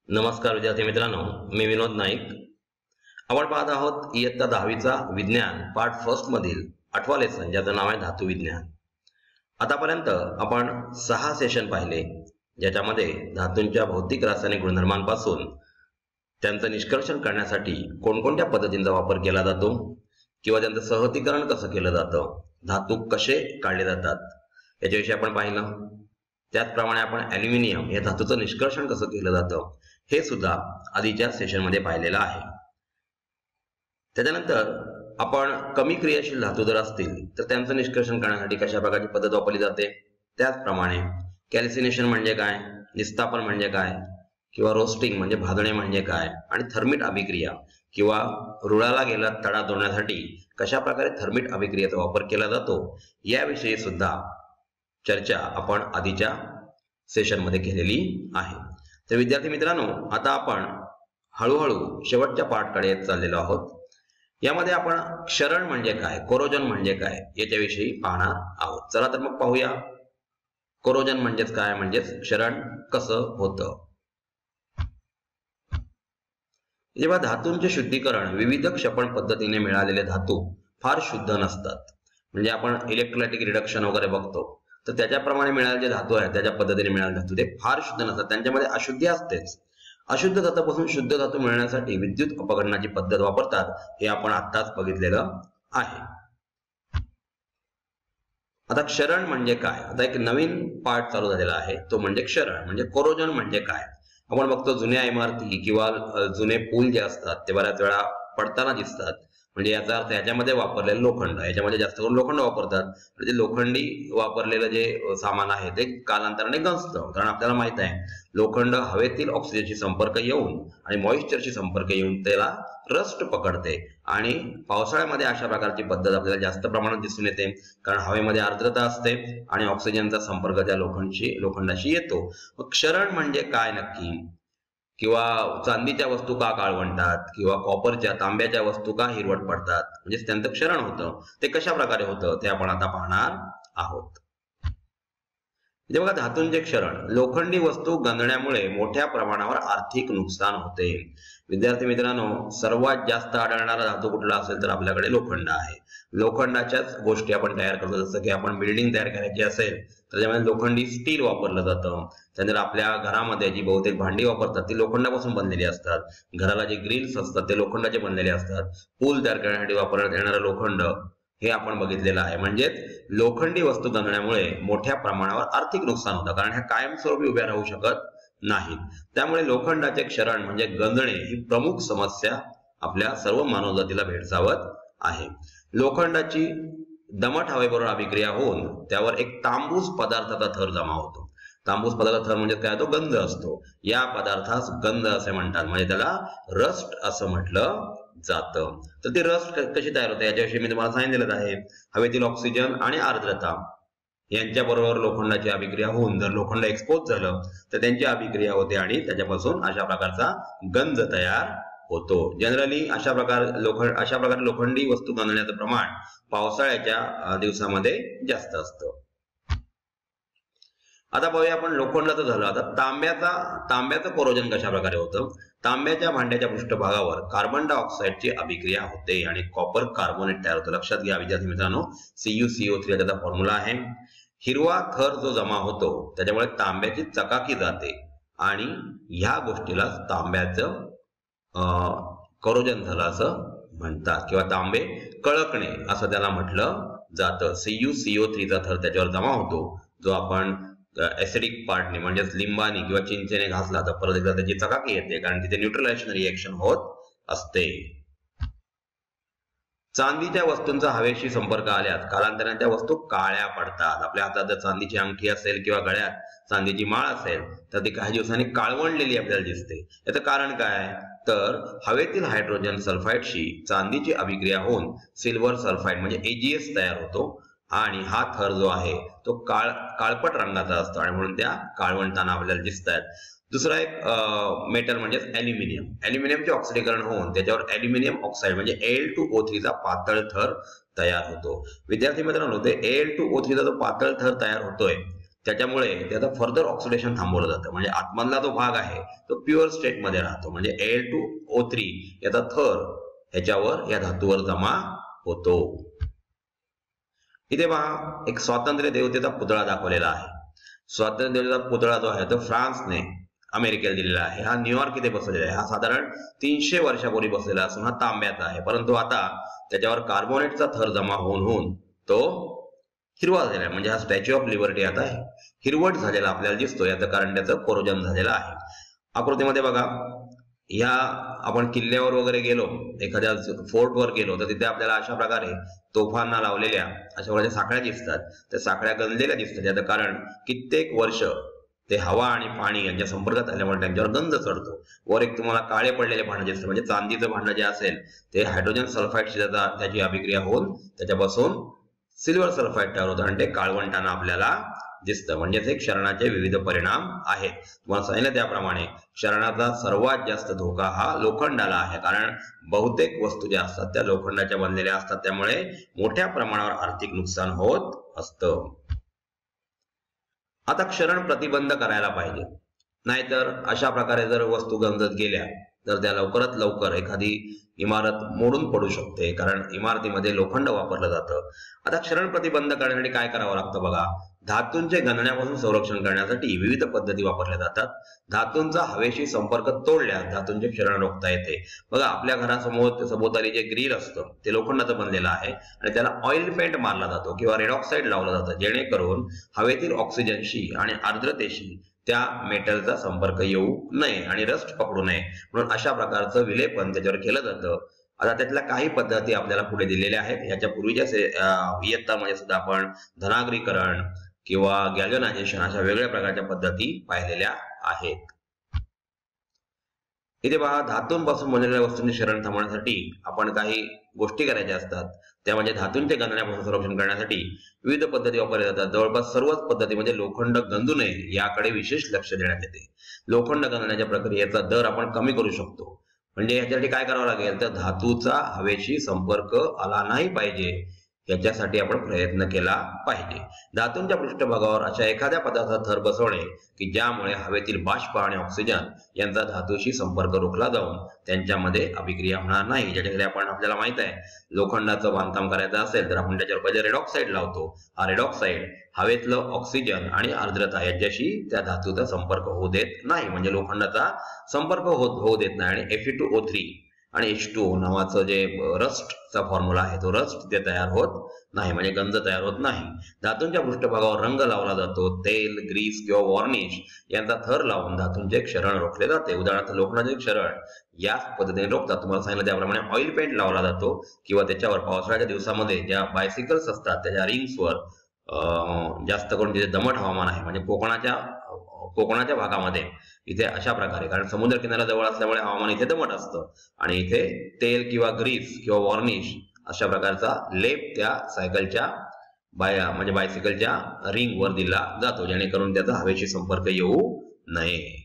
नमस्कार विद्यार्थी मित्रांनो, मी विनोद नाईक. आपण पाहत आहोत इयत्ता 10वीचा विज्ञान पार्ट फर्स्ट मधील 8वा लेसन, ज्याचं नाव आहे धातू विज्ञान. आतापर्यंत आपण 6 सेशन पाहिले, ज्याच्यामध्ये धातूंच्या भौतिक रासायनिक गुणधर्मांपासून त्यांचं निष्कर्षण करण्यासाठी कोणकोणत्या पद्धतींचा वापर केला जातो किंवा त्यांचं सहतीकरण कसं केलं जातं, धातू कसे काढले जातात याच्याविषयी आपण पाहिलं. त्याचप्रमाणे आपण ॲल्युमिनियम या धातूचं निष्कर्षण कसं केलं जातं हे सुद्धा आधीच्या सेशनमध्ये पाहिलेलं आहे. त्याच्यानंतर आपण कमी क्रियाशील धातू जर असतील तर त्यांचं निष्कर्षण करण्यासाठी कशा प्रकारची पद्धत वापरली जाते, त्याचप्रमाणे कॅल्सिनेशन म्हणजे काय, निस्तापन म्हणजे काय, किंवा रोस्टिंग म्हणजे भाजणे म्हणजे काय, आणि थर्मिट अभिक्रिया किंवा रुळाला गेला तडा तोडण्यासाठी कशा प्रकारे थर्मिट अभिक्रियेचा वापर केला जातो याविषयी सुद्धा चर्चा आपण आधीच्या सेशनमध्ये केलेली आहे. तर विद्यार्थी मित्रांनो, आता आपण हळूहळू शेवटच्या पार्टकडे येत चाललेलो आहोत. यामध्ये आपण क्षरण म्हणजे काय, कोरोजन म्हणजे काय याच्याविषयी पाहणार आहोत. चला तर मग पाहूया. कोरोजन म्हणजेच काय, म्हणजेच क्षरण कसं होतं. जेव्हा धातूंचे शुद्धीकरण विविध क्षपण पद्धतीने मिळालेले धातू फार शुद्ध नसतात, म्हणजे आपण इलेक्ट्रोलायटिक रिडक्शन वगैरे बघतो, तर त्याच्याप्रमाणे मिळालेले जे धातू आहेत, त्याच्या पद्धतीने मिळालेले धातू ते फार शुद्ध नसतात, त्यांच्यामध्ये अशुद्धी असतेच. अशुद्ध धातूपासून शुद्ध धातू मिळवण्यासाठी विद्युत अपघटनाची पद्धत वापरतात, हे आपण आत्ताच बघितलेलं आहे. आता क्षरण म्हणजे काय, आता एक नवीन पार्ट चालू झालेला आहे, तो म्हणजे क्षरण. म्हणजे कोरोजन म्हणजे काय. आपण बघतो जुन्या इमारती किंवा जुने पूल जे असतात ते बऱ्याच वेळा पडताना दिसतात, म्हणजे याचा अर्थ याच्यामध्ये वापरलेलं लोखंड, याच्यामध्ये जास्त करून लोखंड वापरतात. म्हणजे लोखंडी वापरलेलं जे सामान आहे ते कालांतराने गंजतं, कारण आपल्याला माहित आहे लोखंड हवेतील ऑक्सिजनशी संपर्क येऊन आणि मॉइश्चरशी संपर्क येऊन त्याला रस्ट पकडते. आणि पावसाळ्यामध्ये अशा प्रकारची पद्धत आपल्याला जास्त प्रमाणात दिसून येते, कारण हवेमध्ये आर्द्रता असते आणि ऑक्सिजनचा संपर्क त्या लोखंडाशी येतो. मग क्षरण म्हणजे काय नक्की, किंवा चांदीच्या वस्तू का काळवंटात किंवा कॉपरच्या तांब्याच्या वस्तू का हिरवट पडतात, म्हणजे त्यांचं क्षरण होतं, ते कशा प्रकारे होतं ते आपण आता पाहणार आहोत. म्हणजे बघा, धातूंचे क्षरण, लोखंडी वस्तू गंजण्यामुळे मोठ्या प्रमाणावर आर्थिक नुकसान होते. विद्यार्थी मित्रांनो, सर्वात जास्त आढळणारा धातू कुठला असेल तर आपल्याकडे लोखंड आहे. लोखंडाच्याच गोष्टी आपण तयार करतो, जसं की आपण बिल्डिंग तयार करायची असेल तर त्यामध्ये लोखंडी स्टील वापरलं जातं. त्यानंतर आपल्या घरामध्ये जी बहुतेक भांडी वापरतात ती लोखंडापासून बनलेली असतात. घराला जे ग्रिल्स असतात ते लोखंडाचे बनलेले असतात. पूल तयार करण्यासाठी वापरण्यात येणारं लोखंड हे आपण बघितलेलं आहे. म्हणजेच लोखंडी वस्तू गंजण्यामुळे मोठ्या प्रमाणावर आर्थिक नुकसान होतं, कारण ह्या कायमस्वरूपी उभ्या राहू शकत नाहीत. त्यामुळे लोखंडाचे क्षरण म्हणजे गंजणे ही प्रमुख समस्या आपल्या सर्व मानवजातीला भेडसावत आहे. लोखंडाची दमट हवेबरोबर अभिक्रिया होऊन त्यावर एक तांबूस पदार्थाचा थर जमा होतो. तांबूस पदार्थाचा थर म्हणजे काय, तो गंज असतो. या पदार्थास गंज असे म्हणतात, म्हणजे त्याला रस्ट असं म्हटलं जातं. तर ती रस्ट कशी तयार होते याच्याविषयी मी तुम्हाला सांगितलेलं आहे. हवेतील ऑक्सिजन आणि आर्द्रता यांच्याबरोबर लोखंडाची अभिक्रिया होऊन जर लोखंड एक्सपोज झालं तर त्यांची अभिक्रिया होते आणि त्याच्यापासून अशा प्रकारचा गंज तयार होतो. जनरली अशा प्रकारे लोखंडी वस्तू गंजण्याचं प्रमाण पावसाळ्याच्या दिवसामध्ये जास्त असतं. आता पाहूया आपण, लोखंडाचं झालं. आता तांब्याचं कोरोजन कशा प्रकारे होतं. तांब्याच्या भांड्याच्या पृष्ठभागावर कार्बन डायऑक्साईडची अभिक्रिया होते आणि कॉपर कार्बोनेट तयार होतं. लक्षात घ्या विद्यार्थी मित्रांनो, CuCO3 त्याचा फॉर्म्युला आहे. हिरवा थर जो जमा होतो त्याच्यामुळे तांब्याची चकाकी जाते आणि ह्या गोष्टीला तांब्याचं कोरोजन झालं असं म्हणतात, किंवा तांबे कळकणे असं त्याला म्हटलं जातं. CuCO3 चा थर त्याच्यावर जमा होतो, जो आपण ऍसिडिक पार्टने म्हणजेच लिंबाने किंवा चिंचेने घासला तर परत एकदा त्याची चकाकी येते, कारण तिथे न्यूट्रलायझेशन रिएक्शन होत असते. चांदीच्या वस्तूंचा हवेशी संपर्क आल्यास कालांतराने त्या वस्तू काळ्या पडतात. आपल्या हातात जर चांदीची अंगठी असेल किंवा गळ्यात चांदीची माळ असेल तर ती काही दिवसांनी काळवंडलेली आपल्याला दिसते. याचं कारण काय, तर हवेतील हायड्रोजन सल्फाइडशी चांदीची अभिक्रिया होऊन सिल्वर सल्फाइड म्हणजे AgS तयार होतो आणि हा थर जो आहे तो काळपट रंगाचा असतो आणि म्हणून त्या काळवंटाना आपल्याला दिसतात. दुसरा एक मेटल म्हणजे ॲल्युमिनियम. ॲल्युमिनियमचे ऑक्सिडीकरण होऊन त्याच्यावर ॲल्युमिनियम ऑक्साईड म्हणजे Al2O3 चा पातळ थर तयार होतो. विद्यार्थी मित्रांनो, ते Al2O3 चा जो पातळ थर तयार होतोय त्याच्यामुळे त्याचं फर्दर ऑक्सिडेशन थांबवलं जातं. म्हणजे आतमधला जो भाग आहे तो प्युअर स्टेट मध्ये राहतो. म्हणजे Al2O3 याचा थर ह्याच्यावर या धातूवर जमा होतो. इथे पहा एक स्वातंत्र्य देवतेचा पुतळा दाखवलेला आहे. स्वातंत्र्य देवतेचा पुतळा जो आहे तो फ्रान्सने अमेरिकेला दिलेला आहे. हा न्यूयॉर्क इथे बसलेला आहे. हा साधारण 300 वर्षापूर्वी बसलेला असून हा तांब्याचा आहे. परंतु आता त्याच्यावर कार्बोनेटचा थर जमा होऊन तो हिरवा झालेला आहे. म्हणजे हा स्टॅच्यू ऑफ लिबर्टी आता हिरवट झालेला आपल्याला दिसतो. याचं कारण त्याचं कोरोजन झालेलं आहे. आकृतीमध्ये बघा, या आपण किल्ल्यावर वगैरे गेलो, एखाद्या फोर्टवर गेलो तर तिथे आपल्याला अशा प्रकारे तोफांना लावलेल्या अशा प्रकारच्या साखळ्या दिसतात. त्या साखळ्या गंजलेल्या दिसतात. याचं कारण कित्येक वर्ष ते हवा आणि पाणी यांच्या संपर्कात आल्यामुळे त्यांच्यावर गंज चढतो. वर एक तुम्हाला काळे पडलेले भांडं दिसतं. म्हणजे चांदीचं भांडं जे असेल ते हायड्रोजन सल्फाईडशी त्याची अभिक्रिया होऊन त्याच्यापासून सिल्वर सल्फाईड तयार होतं आणि ते काळवंटानं आपल्याला दिसतं. म्हणजे ते क्षरणाचे विविध परिणाम आहेत. तुम्हाला सांगितलं त्याप्रमाणे क्षरणाचा सर्वात जास्त धोका हा लोखंडाला आहे. कारण बहुतेक वस्तू ज्या असतात त्या लोखंडाच्या बनलेल्या असतात. त्यामुळे मोठ्या प्रमाणावर आर्थिक नुकसान होत असतं. आता क्षरण प्रतिबंध करायला पाहिजे. नाहीतर अशा प्रकारे जर वस्तू गंजत गेल्या तर त्या लवकरात लवकर एखादी इमारत मोडून पडू शकते. कारण इमारतीमध्ये लोखंड वापरलं जातं. आता क्षरण प्रतिबंध करण्यासाठी काय करावं लागतं बघा. धातूंचे गंजण्यापासून संरक्षण करण्यासाठी विविध पद्धती वापरल्या जातात. धातूंचा हवेशी संपर्क तोडल्यास धातूंचे क्षरण रोखता येते. बघा, आपल्या घरासमोर सभोवताली जे ग्रिल असतं ते लोखंडाचं बनलेलं आहे आणि त्याला ऑइल पेंट मारला जातो किंवा रेड ऑक्साईड लावलं जातं, जेणेकरून हवेतील ऑक्सिजनशी आणि आर्द्रतेशी त्या मेटलचा संपर्क येऊ नये आणि रस्ट पकडू नये म्हणून अशा प्रकारचं विलेपन त्याच्यावर केलं जातं. आता त्यातल्या काही पद्धती आपल्याला पुढे दिलेल्या आहेत. याच्या पूर्वीच्या इयत्तामध्ये सुद्धा आपण धनाग्रीकरण किंवा गॅल्व्हनायझेशन अशा वेगळ्या प्रकारच्या पद्धती पाहिलेल्या आहेत. इथे पहा, धातूंपासून बनलेल्या वस्तूंचे क्षरण थांबवण्यासाठी आपण काही गोष्टी करायच्या असतात. त्या म्हणजे धातूंचे गंजण्यापासून संरक्षण करण्यासाठी विविध पद्धती वापरल्या जातात. जवळपास सर्वच पद्धतीमध्ये लोखंड गंजू नये याकडे विशेष लक्ष देण्यात येते. लोखंड गंजण्याच्या प्रक्रियेचा दर आपण कमी करू शकतो. म्हणजे याच्यासाठी काय करावं लागेल तर धातूचा हवेशी संपर्क आला नाही पाहिजे याच्यासाठी आपण प्रयत्न केला पाहिजे. धातूंच्या पृष्ठभागावर अशा एखाद्या पदार्थाचा थर बसवणे की ज्यामुळे हवेतील बाष्प आणि ऑक्सिजन यांचा धातूशी संपर्क रोखला जाऊन त्यांच्यामध्ये अभिक्रिया होणार नाही. ज्याच्याकडे आपल्याला माहित आहे, लोखंडाचं बांधकाम करायचं असेल तर आपण त्याच्यावर पहिले रेड ऑक्साईड लावतो. हा रेड ऑक्साईड हवेतलं ऑक्सिजन आणि आर्द्रता याच्याशी त्या धातूचा संपर्क होऊ देत नाही. म्हणजे लोखंडाचा संपर्क होऊ देत नाही. आणि Fe2O3 आणि H2O नावाचं जे रस्टचा फॉर्म्युला आहे तो रस्ट तिथे तयार होत नाही. म्हणजे गंज तयार होत नाही. धातूंच्या पृष्ठभागावर रंग लावला जातो. तेल, ग्रीस किंवा वॉर्निश यांचा थर लावून धातूंचे क्षरण रोखले जाते. उदाहरणार्थ लोखंडाचे क्षरण याच पद्धतीने रोखतात. तुम्हाला सांगितलं त्याप्रमाणे ऑइल पेंट लावला जातो किंवा त्याच्यावर पावसाळ्याच्या दिवसामध्ये ज्या बायसिकल्स असतात त्याच्या रिंग्सवर जास्त करून जिथे दमट हवामान आहे म्हणजे कोकणाच्या भागामध्ये इथे अशा प्रकारे, कारण समुद्र किनारा जवळ असल्यामुळे हवामान इथे दमट असतं आणि इथे तेल किंवा ग्रीस किंवा वॉर्निश अशा प्रकारचा लेप त्या सायकलच्या म्हणजे बायसिकलच्या रिंग वर दिला जातो जेणेकरून त्याचा हवेशी संपर्क येऊ नये.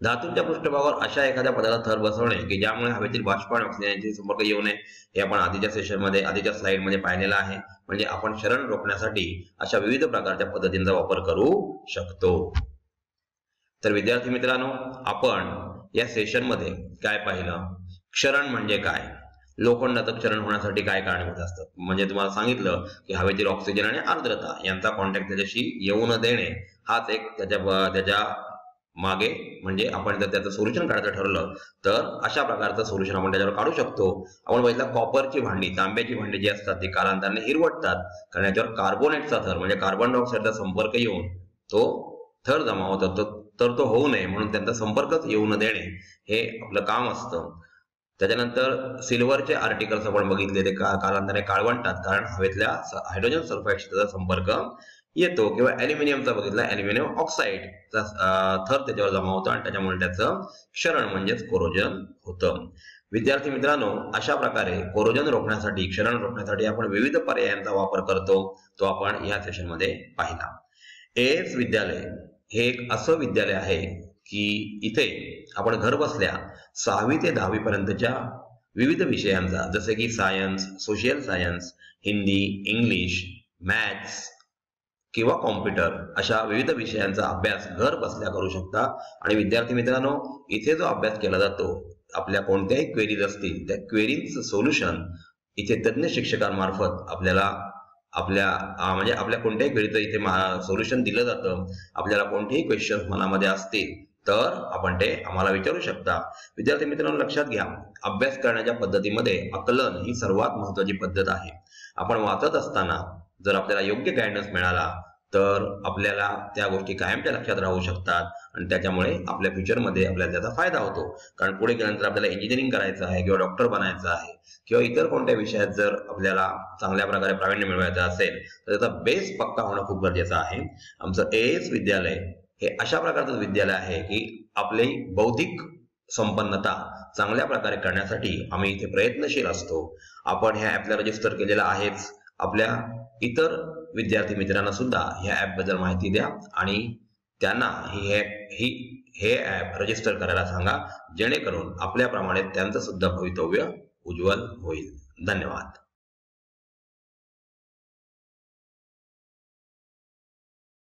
धातूंच्या पृष्ठभागावर अशा एखाद्या पदार्थाचा थर बसवणे की ज्यामुळे हवेतील बाष्प आणि ऑक्सिजनशी संपर्क येऊ नये हे आपण आधीच्या स्लाइड मध्ये पाहिलेलं आहे. म्हणजे आपण क्षरण रोखण्यासाठी अशा विविध प्रकारच्या पद्धतींचा वापर करू शकतो. तर विद्यार्थी मित्रांनो, आपण या सेशन मध्ये काय पाहिलं, क्षरण म्हणजे काय, लोखंडाचं क्षरण होण्यासाठी काय कारणीभूत असतात. म्हणजे तुम्हाला सांगितलं की हवेतील ऑक्सिजन आणि आर्द्रता यांचा कॉन्टॅक्ट त्याच्याशी येऊ न देणे हाच एक त्याच्या मागे म्हणजे आपण जर त्याचं सोल्युशन काढायचं ठरवलं तर अशा प्रकारचं सोल्युशन आपण त्याच्यावर काढू शकतो. आपण बघितलं कॉपरची भांडी, तांब्याची भांडी जी असतात ती कालांतराने हिरवटतात कारण याच्यावर कार्बोनेटचा थर म्हणजे कार्बन डायऑक्साईडचा संपर्क येऊन तो थर जमा होतो. तर तो होऊ नये म्हणून त्यांचा संपर्कच येऊ न देणे हे आपलं काम असतं. त्याच्यानंतर सिल्वरचे आर्टिकल्स आपण बघितले ते कालांतराने काळवंटात कारण हवेतल्या हायड्रोजन सल्फाईडशी त्याचा संपर्क येतो. किंवा ॲल्युमिनियमचा बघितला, ॲल्युमिनियम ऑक्साईडचा थर त्याच्यावर जमा होतो आणि त्याच्यामुळे त्याचं क्षरण म्हणजेच कोरोजन होतं. विद्यार्थी मित्रांनो, अशा प्रकारे कोरोजन रोखण्यासाठी, क्षरण रोखण्यासाठी आपण विविध पर्यायांचा वापर करतो. तो आपण या सेशन मध्ये पाहिला. AS विद्यालय हे एक असं विद्यालय आहे की इथे आपण घर बसल्या 6वी ते 10वी पर्यंतच्या विविध विषयांचा जसे की science, social science, Hindi, English, maths, किंवा कॉम्प्युटर अशा विविध विषयांचा अभ्यास घर बसल्या करू शकता। आणि विद्यार्थी मित्रांनो, इथे जो अभ्यास केला जातो, आपल्या कोणत्याही क्वेरीज असतील त्या क्वेरीजचं सोल्युशन इथे तज्ञ शिक्षकांमार्फत आपल्याला म्हणजे आपल्या कोणत्याही क्वेरीचं इथे सोल्युशन दिलं जातं। आपल्याला कोणतेही क्वेश्चन मनामध्ये असतील तर आपण ते आम्हाला विचारू शकता। विद्यार्थी मित्रांनो, लक्षात घ्या, अभ्यास करण्याच्या पद्धतीमध्ये आकलन ही सर्वात महत्त्वाची पद्धत आहे। आपण वाचत असताना जर आपल्याला योग्य गायडन्स मिळाला तर आपल्याला त्या गोष्टी कायमच्या लक्षात राहू शकतात आणि त्याच्यामुळे आपल्या फ्युचरमध्ये आपल्याला त्याचा फायदा होतो। कारण पुढे गेल्यानंतर आपल्याला इंजिनिअरिंग करायचं आहे किंवा डॉक्टर बनायचं आहे किंवा इतर कोणत्या विषयात जर आपल्याला चांगल्या प्रकारे प्रावीण्य मिळवायचं असेल तर त्याचा बेस पक्का होणं खूप गरजेचं आहे। आमचं AS विद्यालय हे अशा प्रकारचं विद्यालय आहे की आपली बौद्धिक संपन्नता चांगल्या प्रकारे करण्यासाठी आम्ही इथे प्रयत्नशील असतो। आपण ह्या ॲपला रजिस्टर केलेलं आहेच। आपल्या इतर विद्यार्थी मित्रांना सुद्धा ह्या ॲप बद्दल माहिती द्या आणि त्यांना हे ॲप रजिस्टर करायला सांगा, जेणेकरून आपल्याप्रमाणे त्यांचं सुद्धा भवितव्य उज्ज्वल होईल। धन्यवाद।